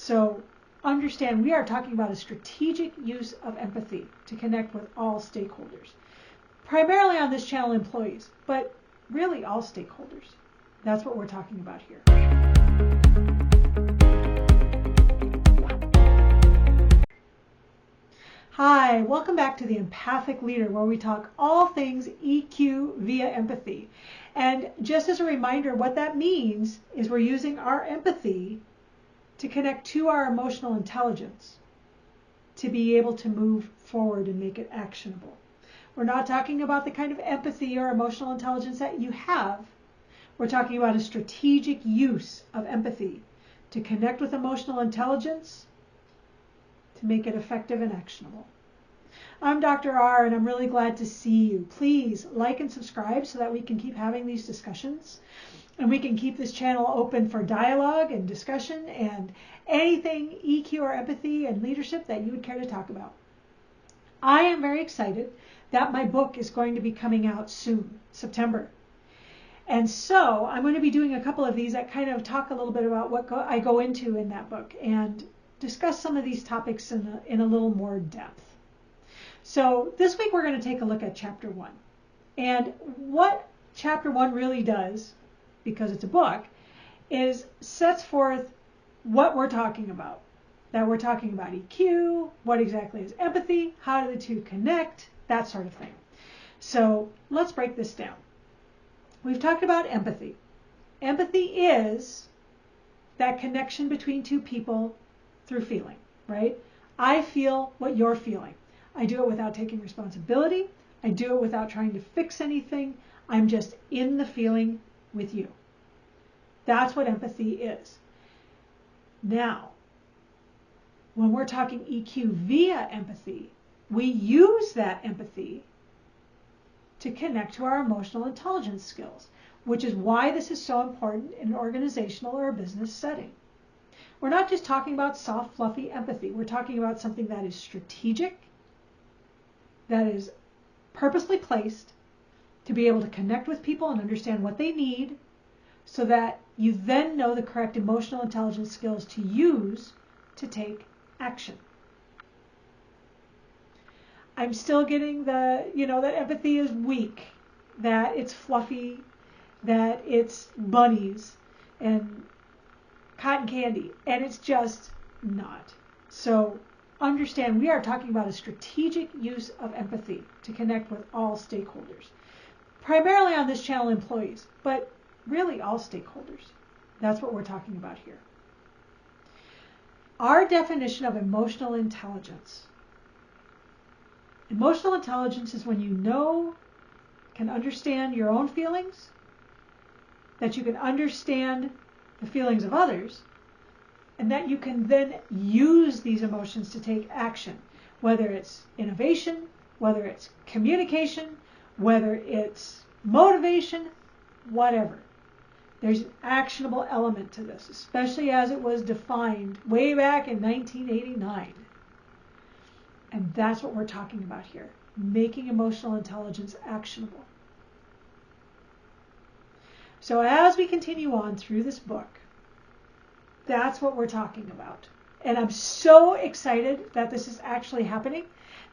So understand we are talking about a strategic use of empathy to connect with all stakeholders. Primarily on this channel, employees, but really all stakeholders. That's what we're talking about here. Hi, welcome back to the Empathic Leader, where we talk all things EQ via empathy. And just as a reminder, what that means is we're using our empathy to connect to our emotional intelligence to be able to move forward and make it actionable. We're not talking about the kind of empathy or emotional intelligence that you have. We're talking about a strategic use of empathy to connect with emotional intelligence to make it effective and actionable. I'm Dr. R, and I'm really glad to see you. Please like and subscribe so that we can keep having these discussions and we can keep this channel open for dialogue and discussion and anything EQ or empathy and leadership that you would care to talk about. I am very excited that my book is going to be coming out soon, September. And so I'm going to be doing a couple of these that kind of talk a little bit about what I go into in that book and discuss some of these topics in a little more depth. So this week we're going to take a look at Chapter 1. And what Chapter 1 really does, because it's a book, is sets forth what we're talking about. That we're talking about EQ, what exactly is empathy, how do the two connect, that sort of thing. So let's break this down. We've talked about empathy. Empathy is that connection between two people through feeling, right? I feel what you're feeling. I do it without taking responsibility. I do it without trying to fix anything. I'm just in the feeling with you. That's what empathy is. Now, when we're talking EQ via empathy, we use that empathy to connect to our emotional intelligence skills, which is why this is so important in an organizational or a business setting. We're not just talking about soft, fluffy empathy. We're talking about something that is strategic, that is purposely placed to be able to connect with people and understand what they need so that you then know the correct emotional intelligence skills to use to take action. I'm still getting that empathy is weak, that it's fluffy, that it's bunnies and cotton candy, and it's just not. So understand we are talking about a strategic use of empathy to connect with all stakeholders. Primarily on this channel, employees, but really all stakeholders. That's what we're talking about here. Our definition of emotional intelligence. Emotional intelligence is when you can understand your own feelings, that you can understand the feelings of others, and that you can then use these emotions to take action, whether it's innovation, whether it's communication, whether it's motivation, whatever. There's an actionable element to this, especially as it was defined way back in 1989. And that's what we're talking about here, making emotional intelligence actionable. So as we continue on through this book, that's what we're talking about. And I'm so excited that this is actually happening,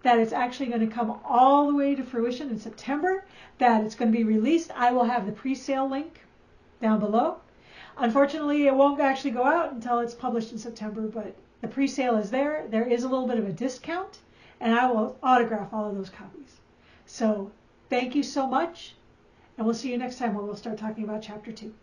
that it's actually going to come all the way to fruition in September, that it's going to be released. I will have the pre-sale link down below. Unfortunately, it won't actually go out until it's published in September, but the pre-sale is there. There is a little bit of a discount, and I will autograph all of those copies. So thank you so much, and we'll see you next time where we'll start talking about Chapter 2.